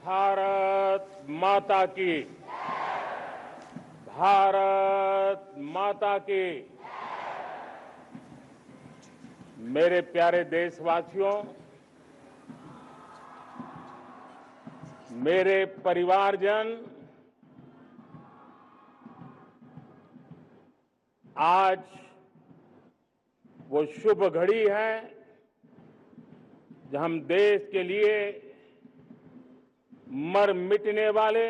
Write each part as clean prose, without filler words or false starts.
भारत माता की। भारत माता की। मेरे प्यारे देशवासियों, मेरे परिवारजन, आज वो शुभ घड़ी है जब हम देश के लिए मर मिटने वाले,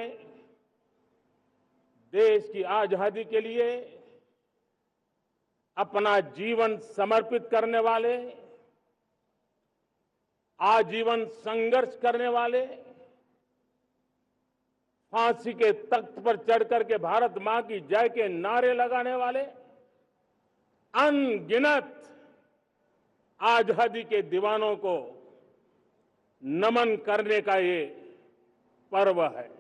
देश की आजादी के लिए अपना जीवन समर्पित करने वाले, आजीवन संघर्ष करने वाले, फांसी के तख्त पर चढ़कर के भारत मां की जय के नारे लगाने वाले अनगिनत आजादी के दीवानों को नमन करने का ये पर्व है।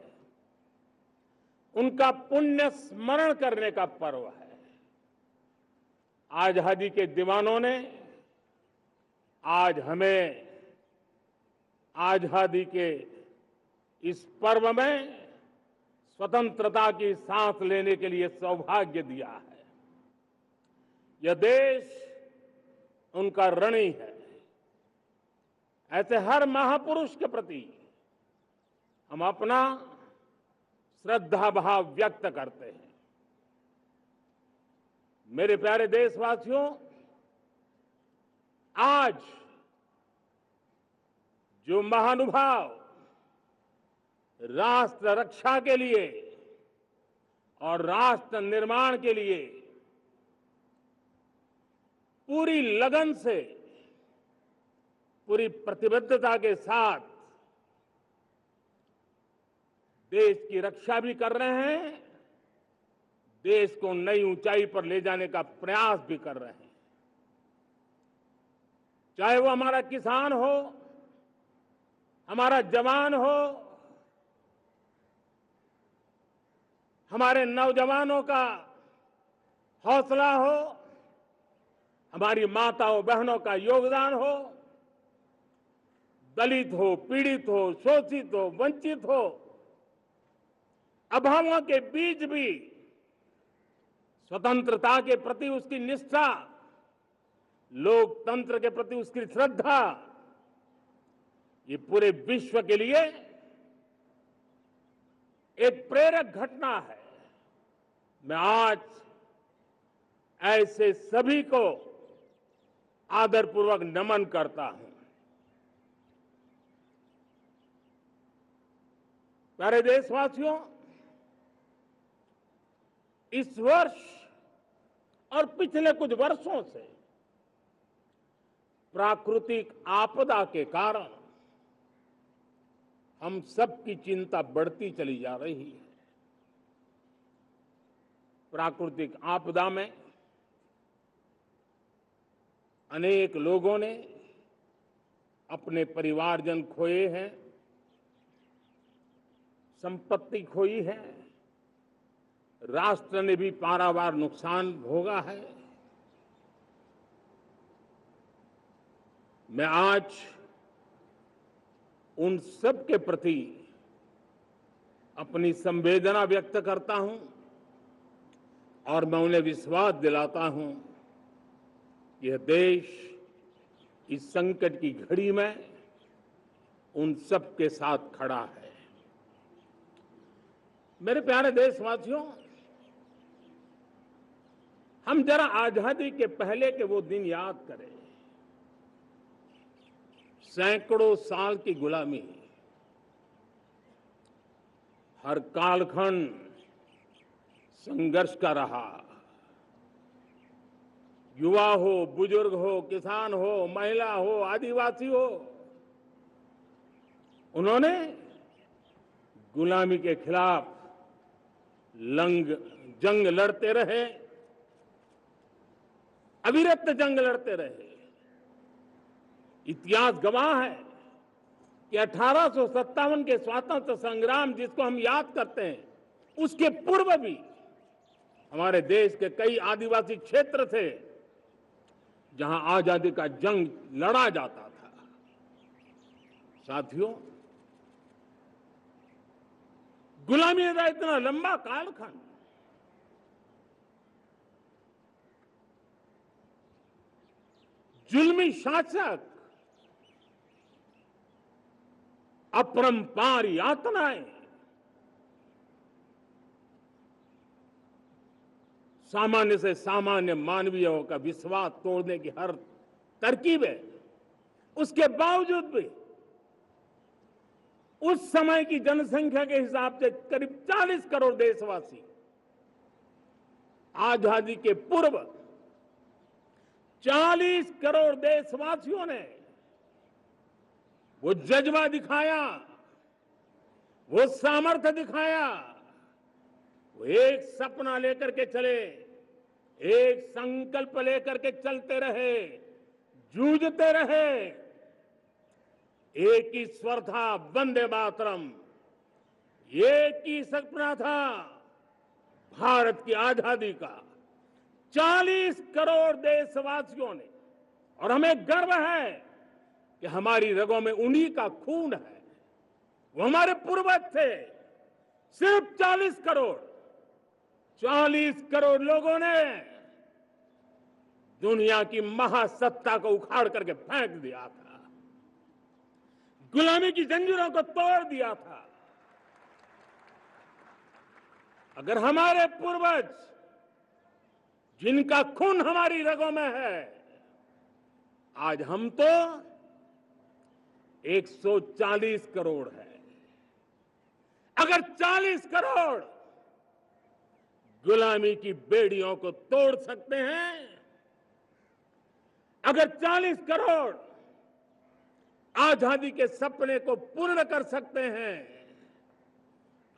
उनका पुण्य स्मरण करने का पर्व है। आजादी के दीवानों ने आज हमें आजादी के इस पर्व में स्वतंत्रता की सांस लेने के लिए सौभाग्य दिया है। यह देश उनका ऋणी है। ऐसे हर महापुरुष के प्रति हम अपना श्रद्धा भाव व्यक्त करते हैं। मेरे प्यारे देशवासियों, आज जो महानुभाव राष्ट्र रक्षा के लिए और राष्ट्र निर्माण के लिए पूरी लगन से, पूरी प्रतिबद्धता के साथ देश की रक्षा भी कर रहे हैं, देश को नई ऊंचाई पर ले जाने का प्रयास भी कर रहे हैं। चाहे वो हमारा किसान हो, हमारा जवान हो, हमारे नौजवानों का हौसला हो, हमारी माताओं बहनों का योगदान हो, दलित हो, पीड़ित हो, शोषित हो, वंचित हो, अभावों के बीच भी स्वतंत्रता के प्रति उसकी निष्ठा, लोकतंत्र के प्रति उसकी श्रद्धा, ये पूरे विश्व के लिए एक प्रेरक घटना है। मैं आज ऐसे सभी को आदरपूर्वक नमन करता हूं। प्यारे देशवासियों, इस वर्ष और पिछले कुछ वर्षों से प्राकृतिक आपदा के कारण हम सबकी चिंता बढ़ती चली जा रही है। प्राकृतिक आपदा में अनेक लोगों ने अपने परिवारजन खोए हैं, संपत्ति खोई है, राष्ट्र ने भी पारावार नुकसान भोगा है। मैं आज उन सब के प्रति अपनी संवेदना व्यक्त करता हूं और मैं उन्हें विश्वास दिलाता हूं कि यह देश इस संकट की घड़ी में उन सब के साथ खड़ा है। मेरे प्यारे देशवासियों, हम जरा आजादी के पहले के वो दिन याद करें। सैकड़ों साल की गुलामी, हर कालखंड संघर्ष का रहा। युवा हो, बुजुर्ग हो, किसान हो, महिला हो, आदिवासी हो, उन्होंने गुलामी के खिलाफ जंग लड़ते रहे, अविरत जंग लड़ते रहे। इतिहास गवाह है कि 1857 के स्वातंत्र संग्राम जिसको हम याद करते हैं, उसके पूर्व भी हमारे देश के कई आदिवासी क्षेत्र थे जहां आजादी का जंग लड़ा जाता था। साथियों, गुलामी का इतना लंबा कालखंड, जुल्मी शासक, अपरंपार यातनाएं, सामान्य से सामान्य मानवीयों का विश्वास तोड़ने की हर तरकीब है। उसके बावजूद भी उस समय की जनसंख्या के हिसाब से करीब 40 करोड़ देशवासी आजादी के पूर्व 40 करोड़ देशवासियों ने वो जज्बा दिखाया, वो सामर्थ्य दिखाया, वो एक सपना लेकर के चले, एक संकल्प लेकर के चलते रहे, जूझते रहे। एक ही स्वर था, वंदे मातरम। एक ही सपना था, भारत की आजादी का। 40 करोड़ देशवासियों ने, और हमें गर्व है कि हमारी रगों में उन्हीं का खून है। वो हमारे पूर्वज थे। सिर्फ 40 करोड़ लोगों ने दुनिया की महासत्ता को उखाड़ करके फेंक दिया था, गुलामी की जंजीरों को तोड़ दिया था। अगर हमारे पूर्वज, जिनका खून हमारी रगों में है, आज हम तो 140 करोड़ है। अगर 40 करोड़ गुलामी की बेड़ियों को तोड़ सकते हैं, अगर 40 करोड़ आजादी के सपने को पूर्ण कर सकते हैं,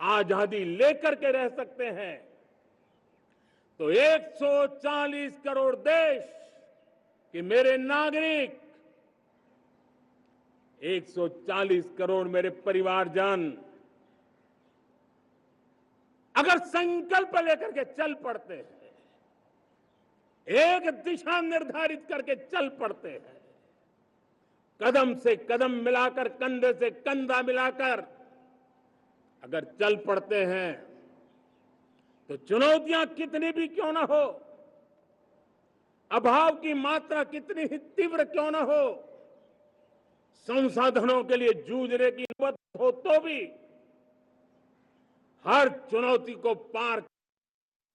आजादी लेकर के रह सकते हैं, तो 140 करोड़ देश के मेरे नागरिक, 140 करोड़ मेरे परिवारजन अगर संकल्प लेकर के चल पड़ते हैं, एक दिशा निर्धारित करके चल पड़ते हैं, कदम से कदम मिलाकर, कंधे से कंधा मिलाकर अगर चल पड़ते हैं, तो चुनौतियां कितनी भी क्यों ना हो, अभाव की मात्रा कितनी ही तीव्र क्यों ना हो, संसाधनों के लिए जूझने की नौबत हो तो भी हर चुनौती को पार